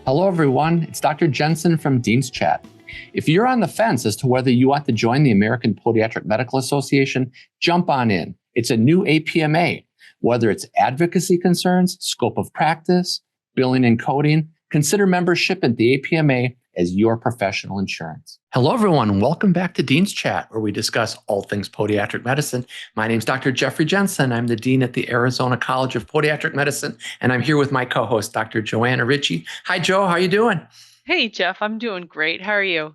Hello, everyone. It's Dr. Jensen from Dean's Chat. If you're on the fence as to whether you want to join the American Podiatric Medical Association, jump on in. It's a new APMA. Whether it's advocacy concerns, scope of practice, billing and coding, consider membership at the APMA as your professional insurance. Hello, everyone. Welcome back to Dean's Chat, where we discuss all things podiatric medicine. My name's Dr. Jeffrey Jensen. I'm the Dean at the Arizona College of Podiatric Medicine, and I'm here with my co-host, Dr. Johanna Richey. Hi, Joe. How are you doing? Hey, Jeff. I'm doing great. How are you?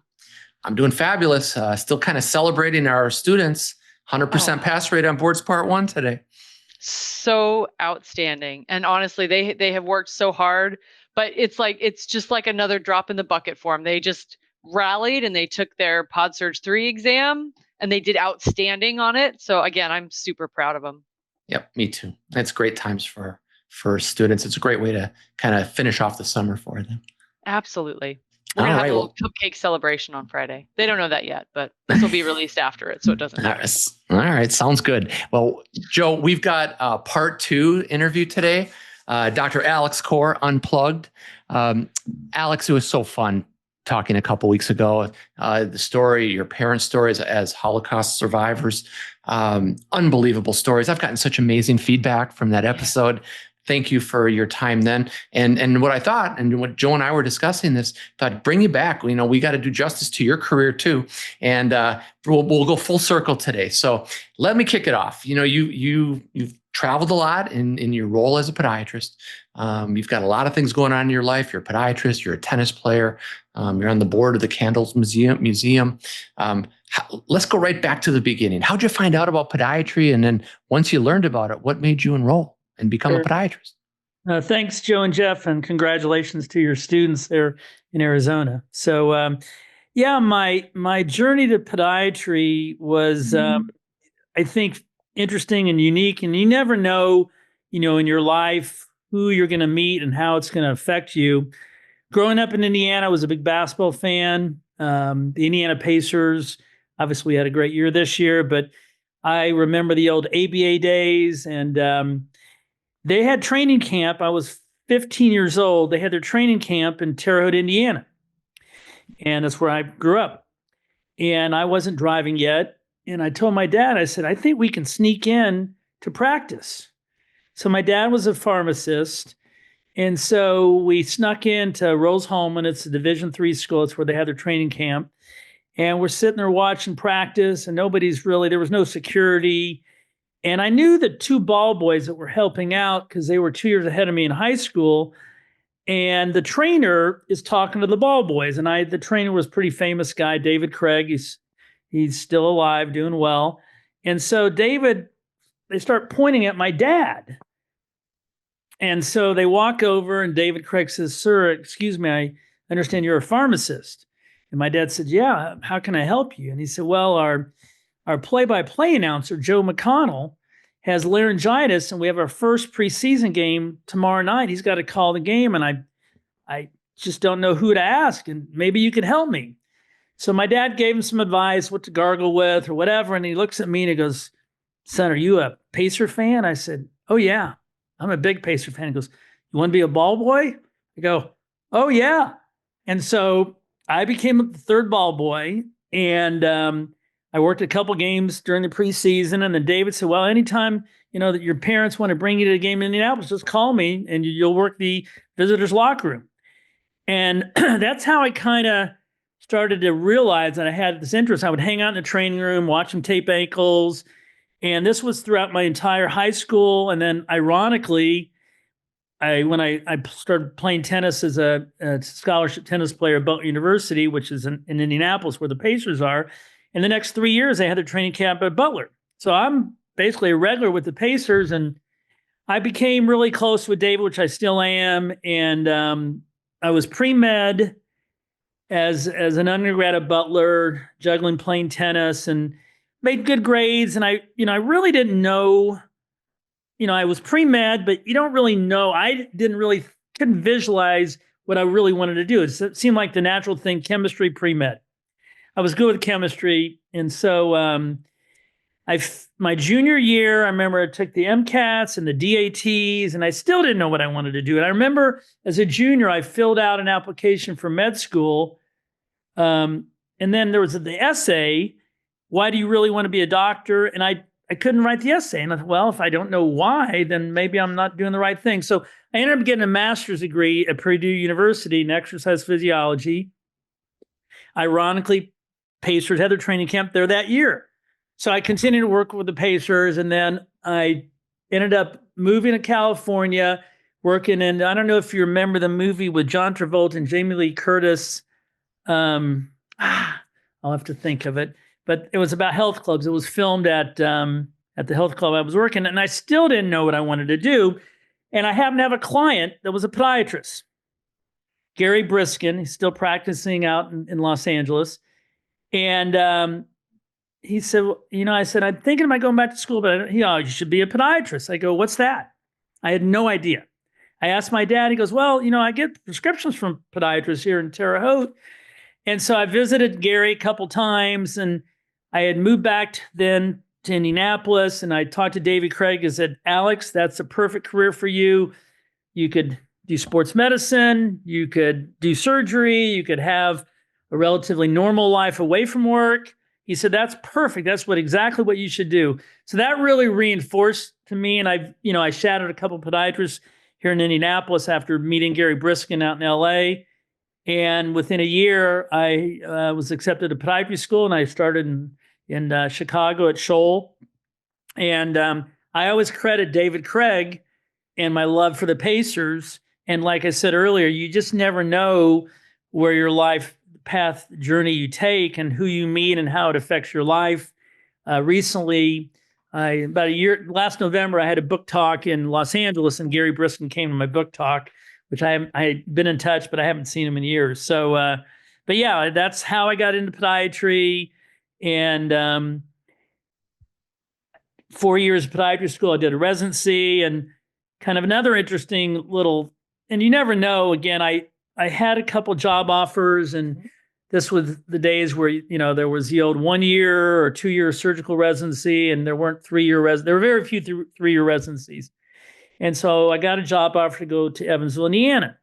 I'm doing fabulous. Still kind of celebrating our students' 100% pass rate on boards part 1 today. So outstanding. And honestly, they have worked so hard, but it's just like another drop in the bucket for them. They just rallied and they took their PodSurge 3 exam and they did outstanding on it. So again, I'm super proud of them. Yep, me too. It's great times for students. It's a great way to kind of finish off the summer for them. Absolutely. We're going to have a little cupcake celebration on Friday. They don't know that yet, but this will be released after it, so it doesn't matter. All right. Sounds good. Well, Joe, we've got a part 2 interview today. Dr. Alex Core, Unplugged. Alex, it was so fun talking a couple weeks ago. The story, your parents' stories as Holocaust survivors. Unbelievable stories. I've gotten such amazing feedback from that episode. Thank you for your time then. And what I thought, and what Joe and I were discussing this, thought bring you back. You know, we got to do justice to your career too. And we'll go full circle today. So let me kick it off. You know, you've traveled a lot in your role as a podiatrist. You've got a lot of things going on in your life. You're a podiatrist, you're a tennis player, you're on the board of the Candles Museum. Let's go right back to the beginning. How'd you find out about podiatry? And then once you learned about it, what made you enroll and become a podiatrist? Thanks, Joe and Jeff, and congratulations to your students there in Arizona. So, my journey to podiatry was, I think, interesting and unique. And you never know, in your life who you're going to meet and how it's going to affect you. Growing up in Indiana, I was a big basketball fan. The Indiana Pacers, obviously, had a great year this year, but I remember the old ABA days, and they had training camp. I was 15 years old. They had their training camp in Terre, Haute, Indiana. And that's where I grew up. And I wasn't driving yet. And I told my dad, I said, I think we can sneak in to practice. So my dad was a pharmacist. And so we snuck into Rose-Hulman. It's a Division III school. It's where they had their training camp. And we're sitting there watching practice, and there was no security. And I knew the 2 ball boys that were helping out because they were 2 years ahead of me in high school. And the trainer is talking to the ball boys. And the trainer was a pretty famous guy, David Craig. He's still alive, doing well. And so they start pointing at my dad. And so they walk over and David Craig says, "Sir, excuse me, I understand you're a pharmacist." And my dad said, "Yeah, how can I help you?" And he said, "Well, our play-by-play announcer, Joe McConnell, has laryngitis, and we have our first preseason game tomorrow night. He's got to call the game, and I just don't know who to ask, and maybe you could help me." So my dad gave him some advice, what to gargle with or whatever, and he looks at me and he goes, "Son, are you a Pacer fan?" I said, "Oh, yeah, I'm a big Pacer fan." He goes, "You want to be a ball boy?" I go, "Oh, yeah." And so I became the 3rd ball boy, and I worked a couple games during the preseason, and then David said, "Well, anytime, that your parents want to bring you to a game in Indianapolis, just call me and you'll work the visitors' locker room." And that's how I kind of started to realize that I had this interest. I would hang out in the training room, watch them tape ankles. And this was throughout my entire high school. And then ironically, when I started playing tennis as a scholarship tennis player at Butler University, which is in Indianapolis where the Pacers are, in the next 3 years, I had a training camp at Butler. So I'm basically a regular with the Pacers, and I became really close with David, which I still am. And I was pre-med as an undergrad at Butler, juggling playing tennis, and made good grades. And I really didn't know, I was pre-med, but you don't really know. I couldn't visualize what I really wanted to do. It seemed like the natural thing, chemistry, pre-med. I was good with chemistry. And so my junior year, I remember I took the MCATs and the DATs, and I still didn't know what I wanted to do. And I remember as a junior, I filled out an application for med school. And then there was the essay, why do you really want to be a doctor? And I couldn't write the essay. And I thought, well, if I don't know why, then maybe I'm not doing the right thing. So I ended up getting a master's degree at Purdue University in exercise physiology. Ironically, Pacers had their training camp there that year. So I continued to work with the Pacers, and then I ended up moving to California, working in, I don't know if you remember the movie with John Travolta and Jamie Lee Curtis. I'll have to think of it, but it was about health clubs. It was filmed at the health club I was working at, and I still didn't know what I wanted to do. And I happened to have a client that was a podiatrist, Gary Briskin. He's still practicing out in Los Angeles. And he said, I said, I'm thinking about going back to school, but you should be a podiatrist. I go, what's that? I had no idea. I asked my dad. He goes, well, I get prescriptions from podiatrists here in Terre, Haute. And so I visited Gary a couple times, and I had moved back then to Indianapolis, and I talked to David Craig and said, Alex, that's a perfect career for you. You could do sports medicine, you could do surgery, you could have a relatively normal life away from work. He said, that's perfect. That's exactly what you should do. So that really reinforced to me. And I shadowed a couple of podiatrists here in Indianapolis after meeting Gary Briskin out in LA. And within a year, I was accepted to podiatry school, and I started in Chicago at Scholl. And I always credit David Craig and my love for the Pacers. And like I said earlier, you just never know where your life path journey you take and who you meet and how it affects your life. Recently, last November, I had a book talk in Los Angeles, and Gary Briskin came to my book talk, which I had been in touch, but I haven't seen him in years. So, but yeah, that's how I got into podiatry. And 4 years of podiatry school, I did a residency, and kind of another interesting little, and you never know, again, I had a couple job offers, and this was the days where, there was the old 1 year or 2 year surgical residency, and there weren't 3 year there were very few 3 year residencies. And so I got a job offer to go to Evansville, Indiana.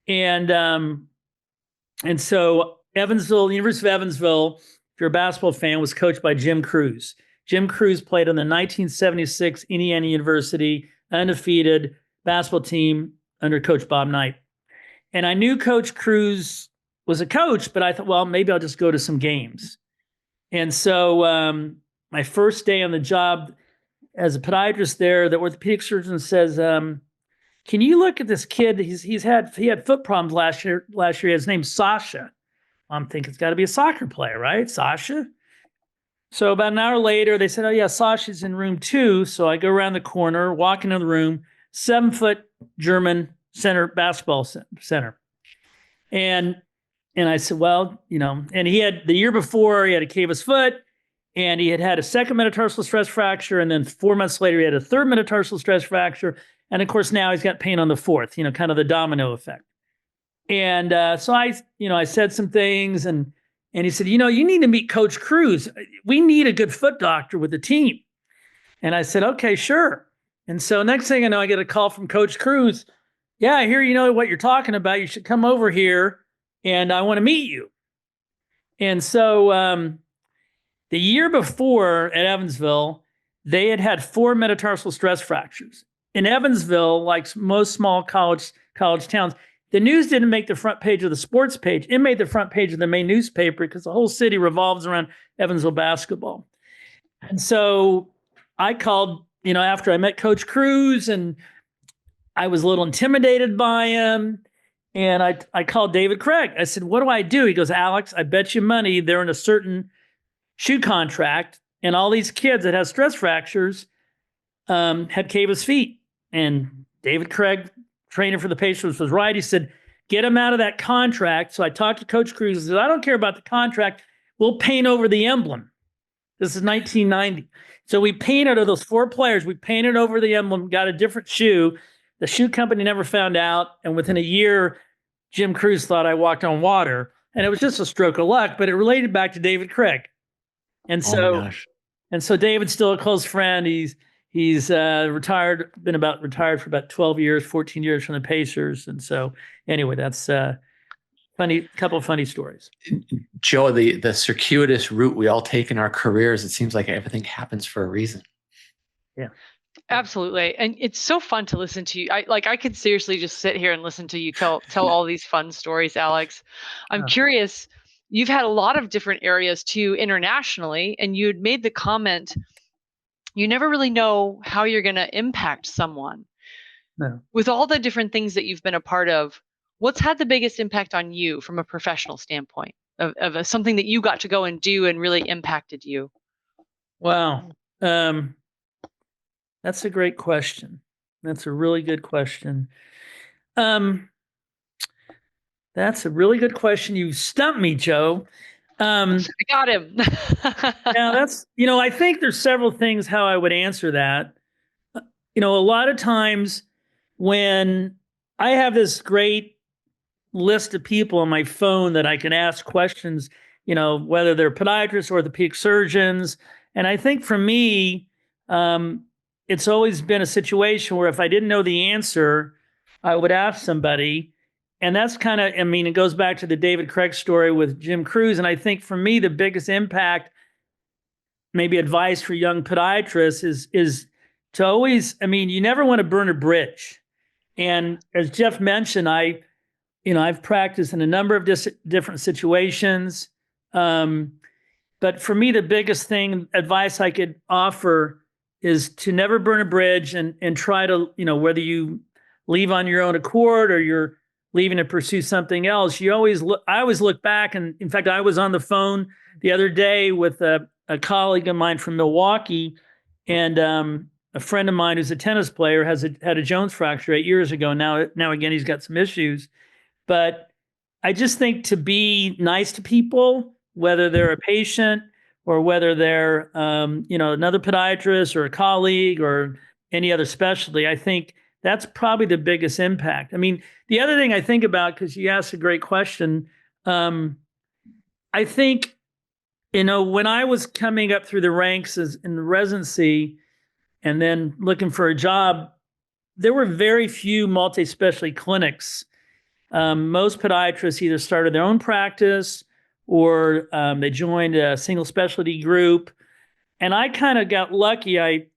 And so University of Evansville, if you're a basketball fan, was coached by Jim Cruz. Jim Cruz played on the 1976 Indiana University undefeated basketball team under Coach Bob Knight. And I knew Coach Cruz was a coach, but I thought, well, maybe I'll just go to some games. And so my first day on the job as a podiatrist there, the orthopedic surgeon says, can you look at this kid? He had foot problems last year. His name's Sasha. I'm thinking it's got to be a soccer player, right? Sasha. So about an hour later, they said, oh yeah, Sasha's in room 2. So I go around the corner, walk into the room, 7-foot German basketball center. And I said, well, and he had the year before, he had a cavus foot, and he had a second metatarsal stress fracture. And then 4 months later, he had a third metatarsal stress fracture. And of course, now he's got pain on the fourth, kind of the domino effect. And so I said some things, and he said, you need to meet Coach Cruz. We need a good foot doctor with the team. And I said, okay, sure. And so next thing I know, I get a call from Coach Cruz. Yeah, I hear you know what you're talking about. You should come over here, and I want to meet you. And so the year before at Evansville, they had 4 metatarsal stress fractures. In Evansville, like most small college towns, the news didn't make the front page of the sports page. It made the front page of the main newspaper because the whole city revolves around Evansville basketball. And so I called, after I met Coach Cruz, and I was a little intimidated by him. And I called David Craig. I said, what do I do? He goes, Alex, I bet you money they're in a certain shoe contract, and all these kids that have stress fractures had cavus feet. And David Craig, trainer for the Pacers, was right. He said, get him out of that contract. So I talked to Coach Cruz. He said, I don't care about the contract. We'll paint over the emblem. This is 1990. So we painted those 4 players. We painted over the emblem, got a different shoe. The shoe company never found out. And within a year, Jim Cruz thought I walked on water. And it was just a stroke of luck, but it related back to David Craig. And so And so David's still a close friend. He's retired for about 12 years, 14 years from the Pacers. And so anyway, that's couple of funny stories. Joe, the circuitous route we all take in our careers, it seems like everything happens for a reason. Yeah. Absolutely. And it's so fun to listen to you. I could seriously just sit here and listen to you tell all these fun stories, Alex. I'm curious, you've had a lot of different areas too internationally, and you'd made the comment, you never really know how you're going to impact someone. No. With all the different things that you've been a part of, what's had the biggest impact on you from a professional standpoint of something that you got to go and do and really impacted you? Wow. That's a great question. That's a really good question. That's a really good question. You stumped me, Joe. I got him. Now I think there's several things how I would answer that. A lot of times when I have this great list of people on my phone that I can ask questions, whether they're podiatrists or orthopedic surgeons. And I think for me, it's always been a situation where if I didn't know the answer, I would ask somebody. And that's it goes back to the David Craig story with Jim Cruz. And I think for me, the biggest impact, maybe advice for young podiatrists is to always, you never want to burn a bridge. And as Jeff mentioned, I've practiced in a number of different situations. But for me, the biggest advice I could offer is to never burn a bridge and try to, whether you leave on your own accord or you're leaving to pursue something else, I always look back. And in fact, I was on the phone the other day with a colleague of mine from Milwaukee, and a friend of mine who's a tennis player had a Jones fracture 8 years ago. Now again, he's got some issues. But I just think to be nice to people, whether they're a patient or whether they're, another podiatrist or a colleague or any other specialty, I think that's probably the biggest impact. The other thing I think about, because you asked a great question, I think, when I was coming up through the ranks in the residency and then looking for a job, there were very few multi-specialty clinics. Most podiatrists either started their own practice or they joined a single specialty group. And I kind of got lucky. It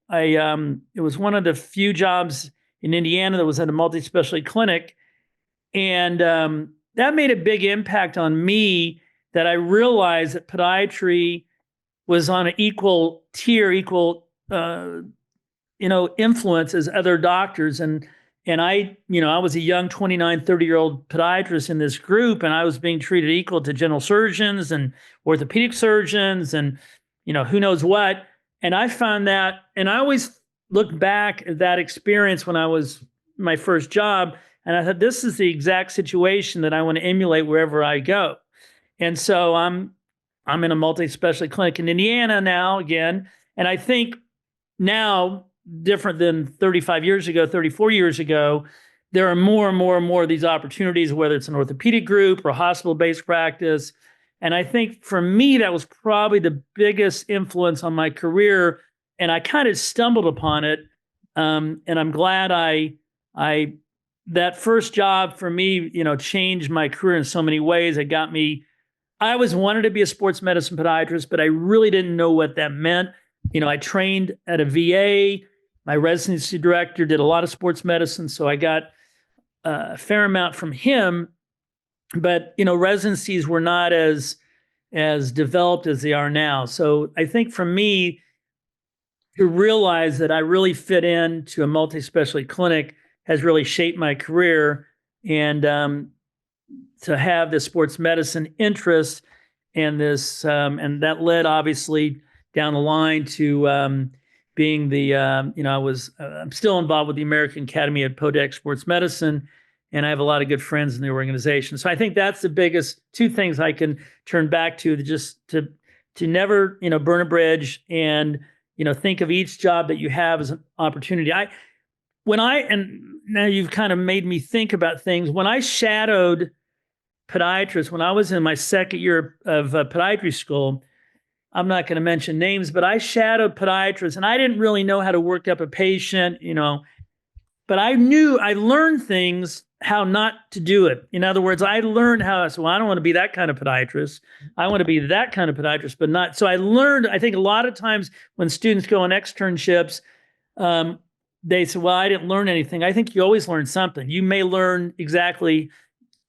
was one of the few jobs in Indiana that was at a multi-specialty clinic. And that made a big impact on me, that I realized that podiatry was on an equal tier, influence as other doctors. And I was a young 29, 30-year-old podiatrist in this group, and I was being treated equal to general surgeons and orthopedic surgeons and, who knows what. And I found that, and I always look back at that experience when I was my first job, and I thought, this is the exact situation that I want to emulate wherever I go. And so I'm in a multi-specialty clinic in Indiana now again. And I think now, different than 34 years ago, there are more and more and more of these opportunities, whether it's an orthopedic group or a hospital-based practice. And I think for me, that was probably the biggest influence on my career. And I kind of stumbled upon it. And I'm glad that first job for me, changed my career in so many ways. I always wanted to be a sports medicine podiatrist, but I really didn't know what that meant. I trained at a VA. My residency director did a lot of sports medicine, so I got a fair amount from him. But residencies were not as developed as they are now. So I think for me, to realize that I really fit into a multi-specialty clinic has really shaped my career, and to have this sports medicine interest and this, and that led obviously down the line to being the, I'm still involved with the American Academy of Podiatric Sports Medicine, and I have a lot of good friends in the organization. So I think that's the biggest two things I can turn back to never, burn a bridge, and, think of each job that you have as an opportunity. And now you've kind of made me think about things. When I shadowed podiatrists, when I was in my second year of podiatry school, I'm not going to mention names, but I shadowed podiatrists, and I didn't really know how to work up a patient, but I learned things how not to do it. In other words, I learned how I said, well, I don't want to be that kind of podiatrist. I want to be that kind of podiatrist, but not. So I learned, I think a lot of times when students go on externships, they say, well, I didn't learn anything. I think you always learn something. You may learn exactly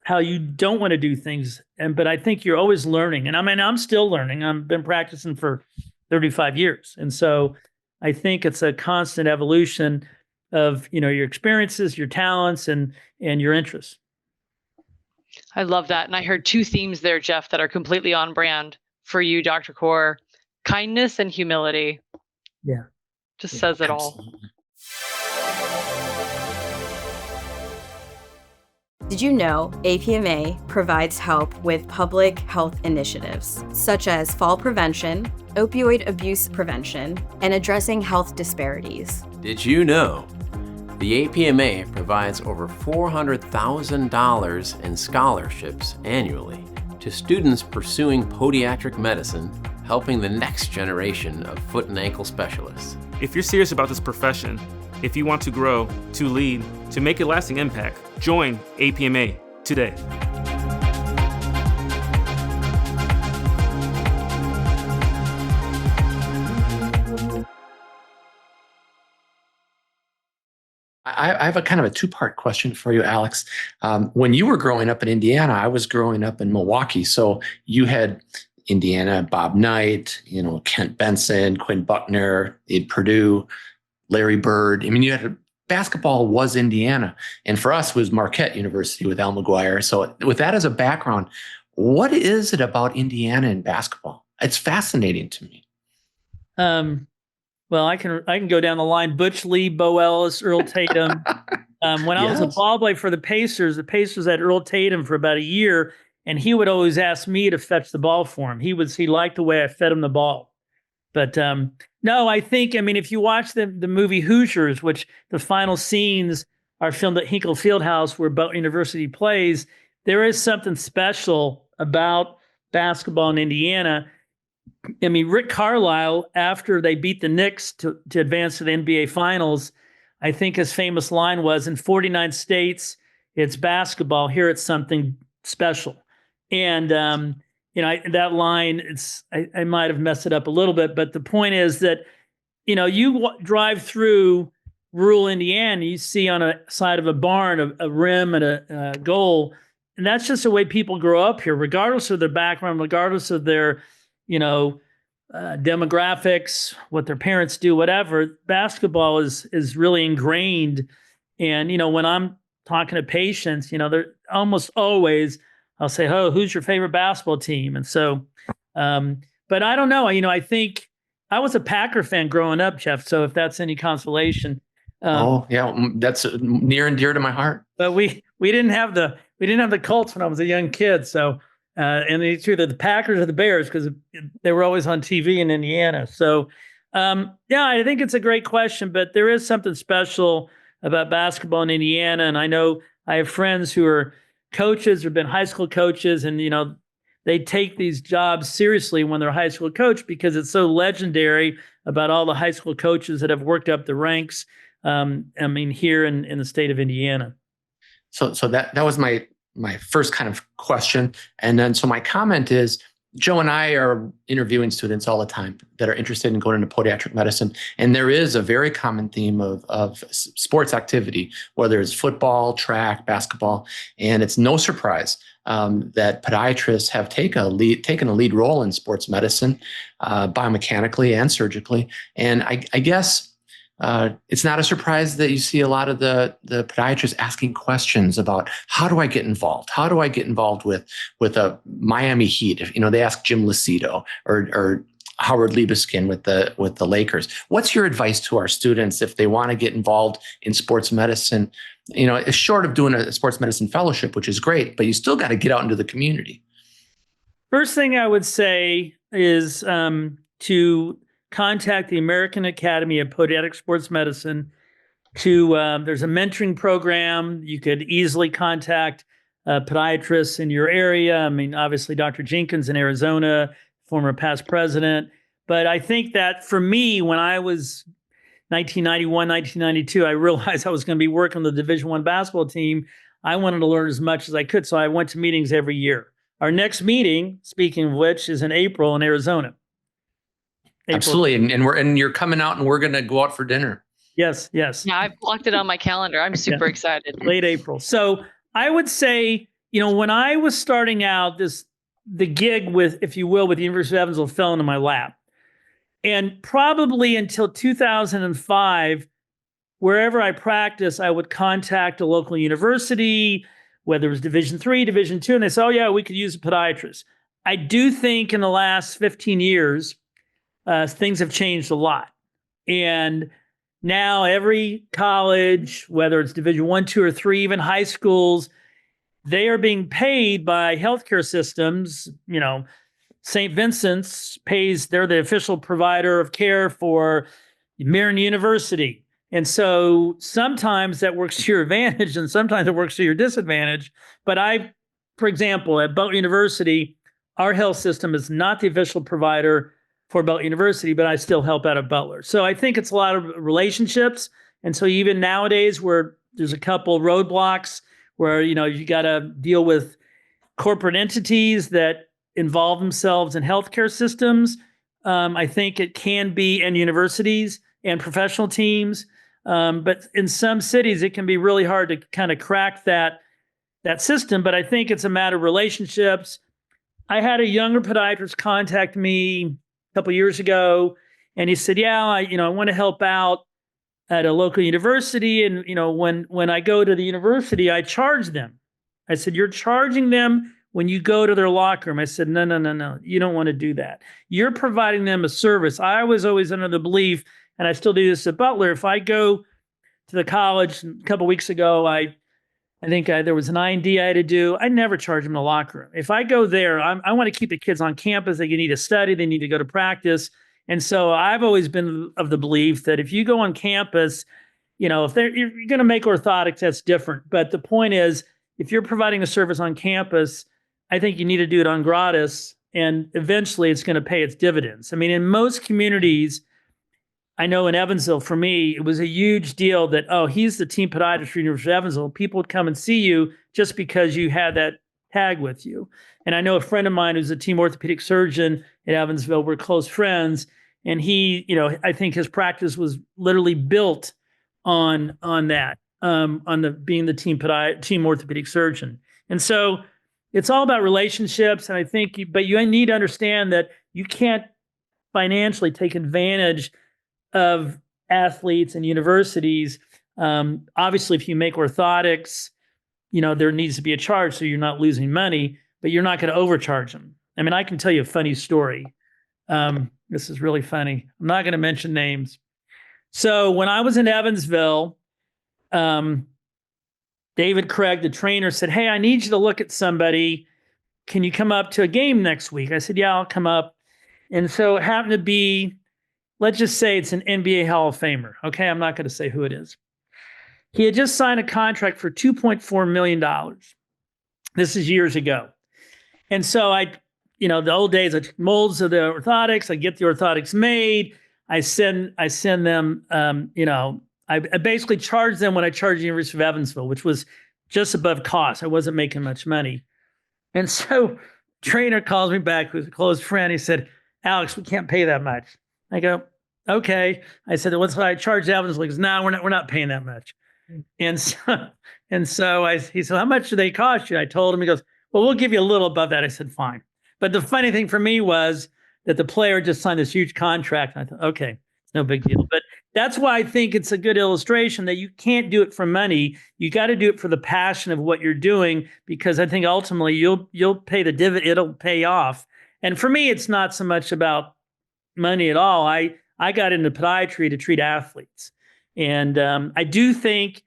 how you don't want to do things, but I think you're always learning. And I mean, I'm still learning. I've been practicing for 35 years. And so I think it's a constant evolution of, your experiences, your talents, and your interests. I love that. And I heard two themes there, Jeff, that are completely on brand for you, Dr. Core: kindness and humility. Yeah. Just says it all. Did you know APMA provides help with public health initiatives such as fall prevention, opioid abuse prevention, and addressing health disparities? Did you know the APMA provides over $400,000 in scholarships annually to students pursuing podiatric medicine, helping the next generation of foot and ankle specialists? If you're serious about this profession, if you want to grow, to lead, to make a lasting impact, join APMA today. I have a kind of a two-part question for you, Alex. When you were growing up in Indiana, I was growing up in Milwaukee. So you had Indiana, Bob Knight, Kent Benson, Quinn Buckner, in Purdue, Larry Bird. I mean, basketball was Indiana. And for us, it was Marquette University with Al McGuire. So with that as a background, what is it about Indiana and basketball? It's fascinating to me. Well, I can go down the line. Butch Lee, Bo Ellis, Earl Tatum. When I was a ball boy for the Pacers had Earl Tatum for about a year, and he would always ask me to fetch the ball for him. He liked the way I fed him the ball. But no, I mean, if you watch the movie Hoosiers, which the final scenes are filmed at Hinkle Fieldhouse where Butler University plays, there is something special about basketball in Indiana. I mean, Rick Carlisle, after they beat the Knicks to advance to the NBA Finals, I think his famous line was, in 49 states, it's basketball. Here it's something special. And, that line, I might have messed it up a little bit, but the point is that, you drive through rural Indiana, you see on a side of a barn a rim and a goal. And that's just the way people grow up here, regardless of their background, regardless of their demographics, what their parents do, whatever. Basketball is really ingrained. And, when I'm talking to patients, they're almost always, I'll say, oh, who's your favorite basketball team? And so, but I don't know. I think I was a Packer fan growing up, Jeff. So if that's any consolation. That's near and dear to my heart. But we didn't have the Colts when I was a young kid. So, and it's either the Packers or the Bears because they were always on TV in Indiana. So, I think it's a great question, but there is something special about basketball in Indiana. And I know I have friends who are coaches or been high school coaches, and, they take these jobs seriously when they're a high school coach because it's so legendary about all the high school coaches that have worked up the ranks. Here in the state of Indiana. So that was my first kind of question. And then, so my comment is, Joe and I are interviewing students all the time that are interested in going into podiatric medicine. And there is a very common theme of sports activity, whether it's football, track, basketball. And it's no surprise that podiatrists have taken a lead role in sports medicine, biomechanically and surgically. And I guess it's not a surprise that you see a lot of the podiatrists asking questions about, how do I get involved? How do I get involved with a Miami Heat? If, they ask Jim Lucido or Howard Liebeskin with the Lakers. What's your advice to our students if they want to get involved in sports medicine? It's short of doing a sports medicine fellowship, which is great, but you still got to get out into the community. First thing I would say is to contact the American Academy of Podiatric Sports Medicine. There's a mentoring program. You could easily contact podiatrists in your area. I mean, obviously, Dr. Jenkins in Arizona, former past president. But I think that for me, when I was 1991, 1992, I realized I was going to be working on the Division I basketball team. I wanted to learn as much as I could. So I went to meetings every year. Our next meeting, speaking of which, is in April in Arizona. Absolutely. And you're coming out and we're going to go out for dinner. Yes. Yeah, I've blocked it on my calendar. I'm super excited. Late April. So I would say, when I was starting out, the gig with, if you will, with the University of Evansville fell into my lap. And probably until 2005, wherever I practiced, I would contact a local university, whether it was Division III, Division II, and they say, oh yeah, we could use a podiatrist. I do think in the last 15 years, things have changed a lot. And now every college, whether it's Division I, II, or III, even high schools, they are being paid by healthcare systems. St. Vincent's they're the official provider of care for Marian University. And so sometimes that works to your advantage and sometimes it works to your disadvantage. But for example, at Butler University, our health system is not the official provider for Butler University, but I still help out at Butler. So I think it's a lot of relationships. And so even nowadays where there's a couple roadblocks where, you got to deal with corporate entities that involve themselves in healthcare systems. I think it can be in universities and professional teams. But in some cities, it can be really hard to kind of crack that system. But I think it's a matter of relationships. I had a younger podiatrist contact me a couple of years ago, and he said, yeah, I want to help out at a local university. And, when I go to the university, I charge them. I said, you're charging them when you go to their locker room. I said, no, you don't want to do that. You're providing them a service. I was always under the belief, and I still do this at Butler, if I go to the college a couple of weeks ago, I think there was an I&D I had to do. I never charge them in the locker room. If I go there, I want to keep the kids on campus. They need to study. They need to go to practice. And so I've always been of the belief that if you go on campus, if you're going to make orthotics, that's different. But the point is, if you're providing a service on campus, I think you need to do it on gratis, and eventually it's going to pay its dividends. I mean, in most communities, I know in Evansville, for me, it was a huge deal that, oh, he's the team podiatrist for University of Evansville. People would come and see you just because you had that tag with you. And I know a friend of mine who's a team orthopedic surgeon at Evansville. We're close friends. And he, I think his practice was literally built on that, being the team orthopedic surgeon. And so it's all about relationships. And I think, but you need to understand that you can't financially take advantage of athletes and universities. Obviously, if you make orthotics, there needs to be a charge so you're not losing money, but you're not going to overcharge them. I mean, I can tell you a funny story. This is really funny. I'm not going to mention names. So when I was in Evansville, David Craig, the trainer, said, hey, I need you to look at somebody. Can you come up to a game next week? I said, yeah, I'll come up. And so it happened to be, let's just say it's an NBA Hall of Famer. Okay, I'm not going to say who it is. He had just signed a contract for $2.4 million. This is years ago. And so the old days, I took molds of the orthotics. I get the orthotics made. I send them, I basically charged them what I charged the University of Evansville, which was just above cost. I wasn't making much money. And so trainer calls me back, who's a close friend. He said, Alex, we can't pay that much. I go, okay. I said, what's what I charged Evansville? He goes, no, we're not paying that much. And so he said, how much do they cost you? I told him. He goes, well, we'll give you a little above that. I said, fine. But the funny thing for me was that the player just signed this huge contract. And I thought, okay, it's no big deal. But that's why I think it's a good illustration that you can't do it for money. You got to do it for the passion of what you're doing, because I think ultimately you'll pay the dividend. It'll pay off. And for me, it's not so much about money at all. I got into podiatry to treat athletes. And I do think,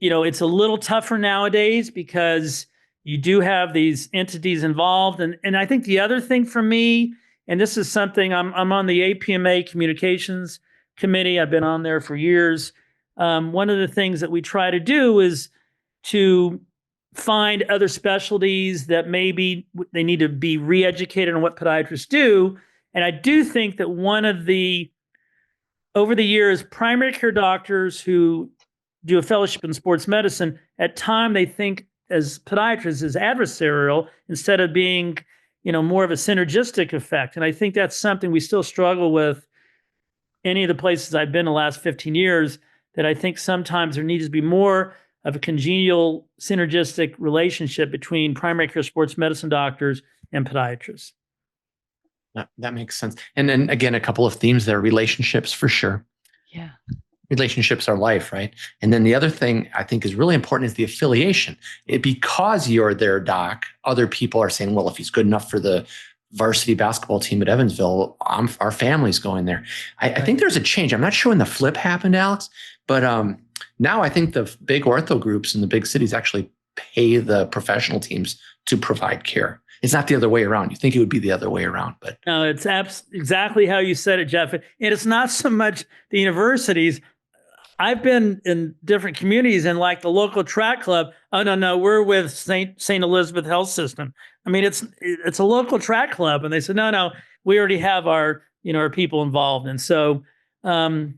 it's a little tougher nowadays because you do have these entities involved. And I think the other thing for me, and this is something, I'm on the APMA communications committee. I've been on there for years. One of the things that we try to do is to find other specialties that maybe they need to be re-educated on what podiatrists do. And I do think that over the years, primary care doctors who do a fellowship in sports medicine, at time they think as podiatrists as adversarial instead of being, more of a synergistic effect. And I think that's something we still struggle with any of the places I've been the last 15 years, that I think sometimes there needs to be more of a congenial synergistic relationship between primary care sports medicine doctors and podiatrists. That makes sense. And then again, a couple of themes there: relationships for sure. Yeah. Relationships are life, right? And then the other thing I think is really important is the affiliation. Because you're their doc, other people are saying, well, if he's good enough for the varsity basketball team at Evansville, our family's going there. I think there's a change. I'm not sure when the flip happened, Alex, but now I think the big ortho groups in the big cities actually pay the professional teams to provide care. It's not the other way around. You think it would be the other way around, but no, it's exactly how you said it, Jeff. And it's not so much the universities. I've been in different communities, and like the local track club, oh no, we're with St. Elizabeth Health System. I mean, it's a local track club, and they said no, we already have our people involved, and so, but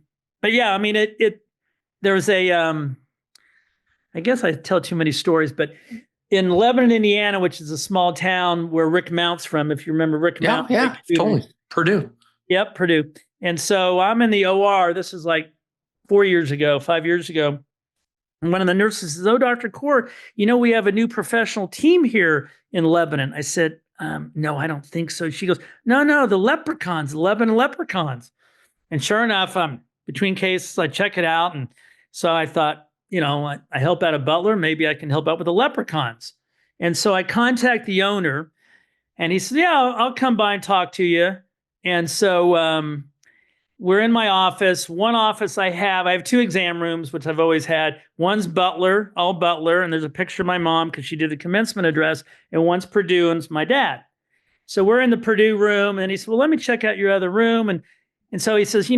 yeah, I mean, there was a, I guess I tell too many stories, but in Lebanon, Indiana, which is a small town where Rick Mount's from, if you remember Rick Mount. Yeah, totally. Purdue. Yep, Purdue. And so I'm in the OR. This is like 5 years ago. And one of the nurses says, "Oh, Dr. Kaur, we have a new professional team here in Lebanon." I said, "No, I don't think so." She goes, No, the Leprechauns, the Lebanon Leprechauns. And sure enough, between cases, I check it out. And so I thought, I help out at Butler. Maybe I can help out with the Leprechauns. And so I contact the owner, and he said, "Yeah, I'll come by and talk to you." And so we're in my office. One office I have 2 exam rooms, which I've always had. One's Butler, all Butler, and there's a picture of my mom because she did the commencement address, and one's Purdue, and it's my dad. So we're in the Purdue room, and he said, "Well, let me check out your other room." And so he says,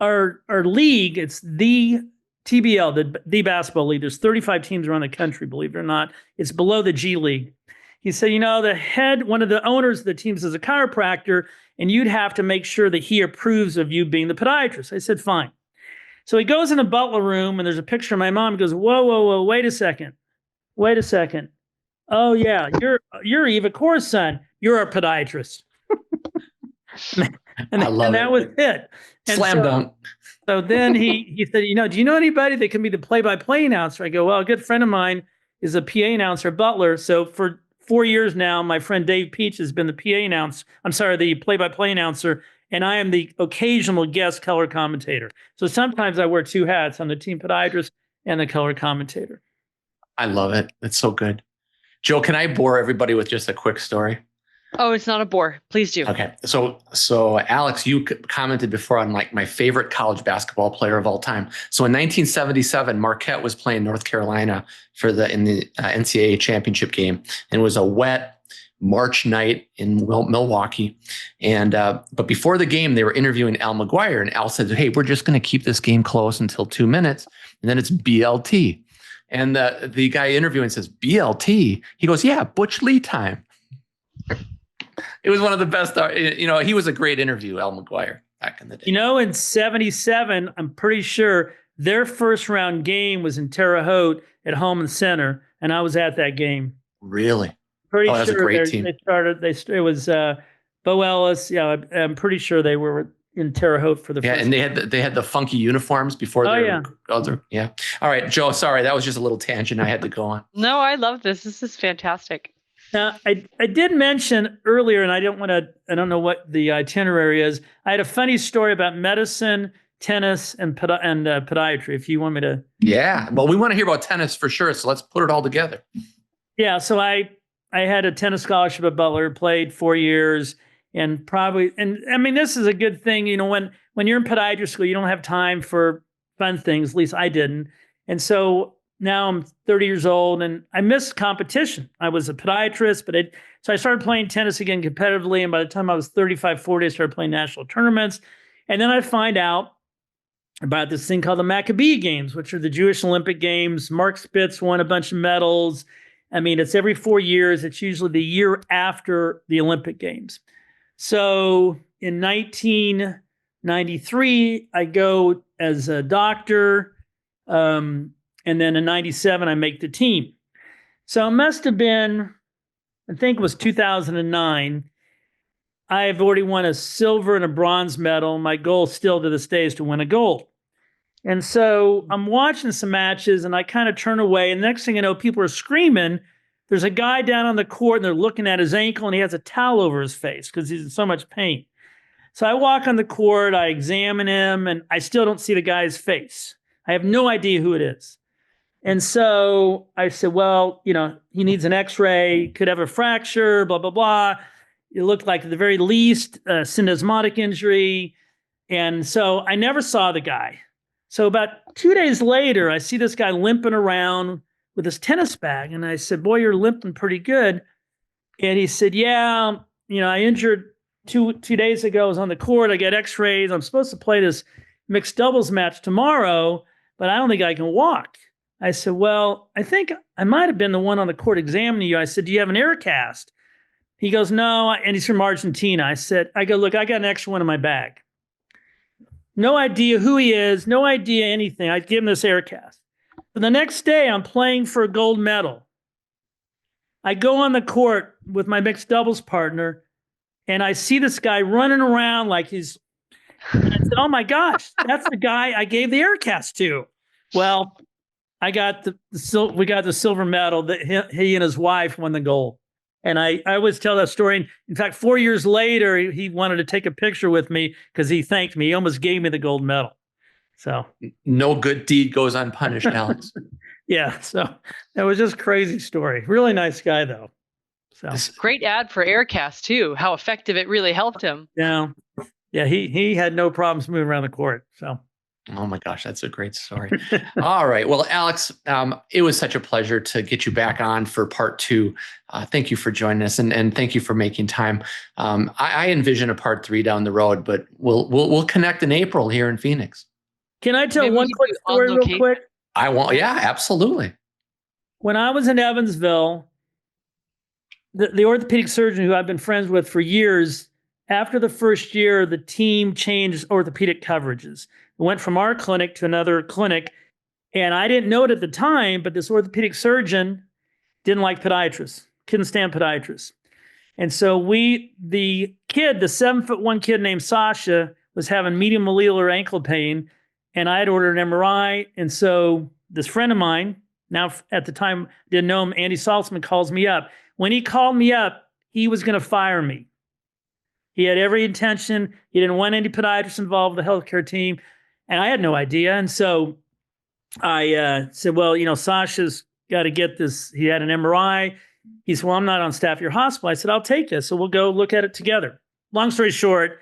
our league, it's the TBL, the basketball league. There's 35 teams around the country, believe it or not. It's below the G League. He said, one of the owners of the teams is a chiropractor, and you'd have to make sure that he approves of you being the podiatrist. I said, fine. So he goes in the Butler room, and there's a picture of my mom. He goes, whoa, wait a second. Oh yeah, you're Eva Kaur's son. You're a podiatrist. and that was it. And Slam dunk. So then he said, do you know anybody that can be the play-by-play announcer? I go, well, a good friend of mine is a PA announcer at Butler. So for 4 years now, my friend Dave Peach has been the the play-by-play announcer, and I am the occasional guest color commentator. So sometimes I wear 2 hats. I'm the team podiatrist and the color commentator. I love it. It's so good. Joe, can I bore everybody with just a quick story? Oh, it's not a bore. Please do. Okay. So Alex, you commented before on like my favorite college basketball player of all time. So in 1977, Marquette was playing North Carolina in the NCAA championship game. And it was a wet March night in Milwaukee. And but before the game, they were interviewing Al McGuire, and Al said, "Hey, we're just going to keep this game close until 2 minutes, and then it's BLT." And the guy interviewing says, "BLT?" He goes, "Yeah, Butch Lee time." It was one of the best. He was a great interview, Al McGuire, back in the day. In 77, I'm pretty sure their first round game was in Terre Haute at Home Center, and I was at that game. Really? Pretty sure that's a great team. It was Bo Ellis. Yeah, I'm pretty sure they were in Terre Haute for the first. Yeah, and they had the funky uniforms before. Yeah. All right, Joe. Sorry, that was just a little tangent. I had to go on. No, I love this. This is fantastic. Now, I did mention earlier, and I don't know what the itinerary is. I had a funny story about medicine, tennis, and podiatry, if you want me to. Yeah. Well, we want to hear about tennis for sure. So let's put it all together. Yeah. So I had a tennis scholarship at Butler, played 4 years, and I mean, this is a good thing. When you're in podiatry school, you don't have time for fun things. At least I didn't. And so now I'm 30 years old, and I missed competition. I was a podiatrist, so I started playing tennis again competitively. And by the time I was 35, 40, I started playing national tournaments. And then I find out about this thing called the Maccabee Games, which are the Jewish Olympic Games. Mark Spitz won a bunch of medals. I mean, it's every 4 years. It's usually the year after the Olympic Games. So in 1993, I go as a doctor. And then in 97, I make the team. So it must have been, I think it was 2009. I've already won a silver and a bronze medal. My goal still to this day is to win a gold. And so I'm watching some matches and I kind of turn away. And the next thing I know, people are screaming. There's a guy down on the court and they're looking at his ankle and he has a towel over his face because he's in so much pain. So I walk on the court, I examine him, and I still don't see the guy's face. I have no idea who it is. And so I said, well, you know, he needs an x-ray, could have a fracture, blah, blah, blah. It looked like at the very least a syndesmotic injury. And so I never saw the guy. So about 2 days later, I see this guy limping around with his tennis bag. And I said, boy, you're limping pretty good. And he said, yeah, you know, I injured two days ago. I was on the court. I got x-rays. I'm supposed to play this mixed doubles match tomorrow, but I don't think I can walk. I said, well, I think I might have been the one on the court examining you. I said, do you have an air cast? He goes, no, and he's from Argentina. I go, look, I got an extra one in my bag. No idea who he is, no idea anything. I give him this air cast. But the next day, I'm playing for a gold medal. I go on the court with my mixed doubles partner, and I see this guy running around like he's, and I said, oh my gosh, that's the guy I gave the air cast to. Well, I got we got the silver medal that he and his wife won the gold. And I always tell that story. In fact, 4 years later, he wanted to take a picture with me because he thanked me. He almost gave me the gold medal. So no good deed goes unpunished, Alex. Yeah. So that was just a crazy story. Really nice guy, though. So great ad for Aircast too. How effective it really helped him. Yeah. Yeah. He had no problems moving around the court. So. Oh my gosh, that's a great story. All right. Well, Alex, it was such a pleasure to get you back on for part 2. Thank you for joining us and thank you for making time. I envision a part 3 down the road, but we'll connect in April here in Phoenix. Can I tell one quick story real quick? I won't. Yeah, absolutely. When I was in Evansville, the orthopedic surgeon who I've been friends with for years, after the first year, the team changed orthopedic coverages. It went from our clinic to another clinic. And I didn't know it at the time, but this orthopedic surgeon didn't like podiatrists, couldn't stand podiatrists. And so the 7'1" kid named Sasha was having medial malleolar ankle pain. And I had ordered an MRI. And so this friend of mine, now at the time didn't know him, Andy Saltzman, calls me up. When he called me up, he was going to fire me. He had every intention. He didn't want any podiatrists involved with the healthcare team. And I had no idea. And so I said, well, you know, Sasha's got to get this. He had an MRI. He said, well, I'm not on staff at your hospital. I said, I'll take this. So we'll go look at it together. Long story short,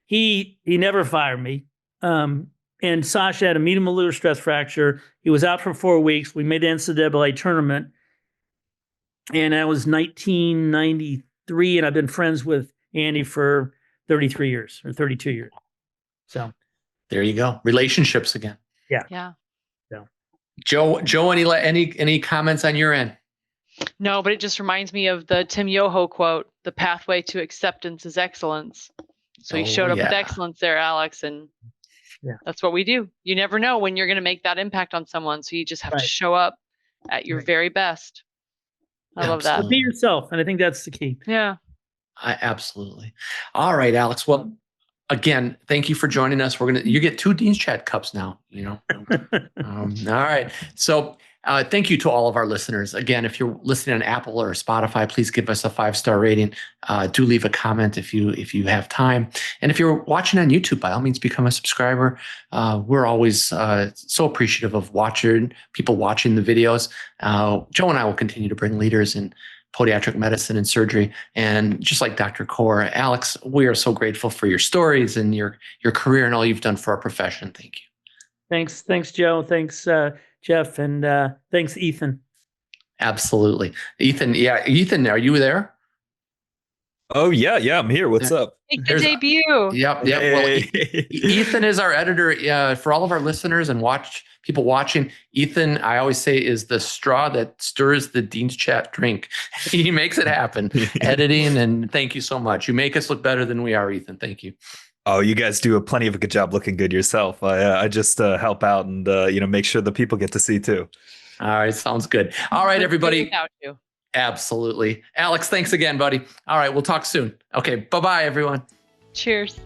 he never fired me. And Sasha had a medial malleolar stress fracture. He was out for 4 weeks. We made the NCAA tournament. And that was 1993. And I've been friends with Andy for 33 years or 32 years. So there you go. Relationships again. Yeah. Yeah. So Joe, any comments on your end? No, but it just reminds me of the Tim Yoho quote, the pathway to acceptance is excellence. So you showed up with excellence there, Alex, and that's what we do. You never know when you're going to make that impact on someone. So you just have to show up at your very best. I love that. So be yourself. And I think that's the key. Yeah. Absolutely. All right, Alex. Well, again, thank you for joining us. You get 2 Dean's Chat cups now, you know. All right. So thank you to all of our listeners. Again, if you're listening on Apple or Spotify, please give us a 5-star rating. Do leave a comment if you have time. And if you're watching on YouTube, by all means, become a subscriber. We're always so appreciative of people watching the videos. Joe and I will continue to bring leaders in podiatric medicine and surgery. And just like Dr. Kaur, Alex, we are so grateful for your stories and your career and all you've done for our profession. Thank you. Thanks, Joe. Thanks, Jeff. And thanks, Ethan. Absolutely. Ethan, are you there? Oh yeah, I'm here. What's up? Make the There's- debut. Yep. Well, Yay. Ethan is our editor. For all of our listeners and people watching, Ethan, I always say, is the straw that stirs the Dean's Chat drink. He makes it happen. Editing, and thank you so much. You make us look better than we are, Ethan. Thank you. Oh, you guys do plenty of a good job looking good yourself. I just help out and make sure the people get to see too. All right. Sounds good. All right, everybody. Without you. Absolutely. Alex, thanks again, buddy. All right. We'll talk soon. Okay. Bye-bye, everyone. Cheers.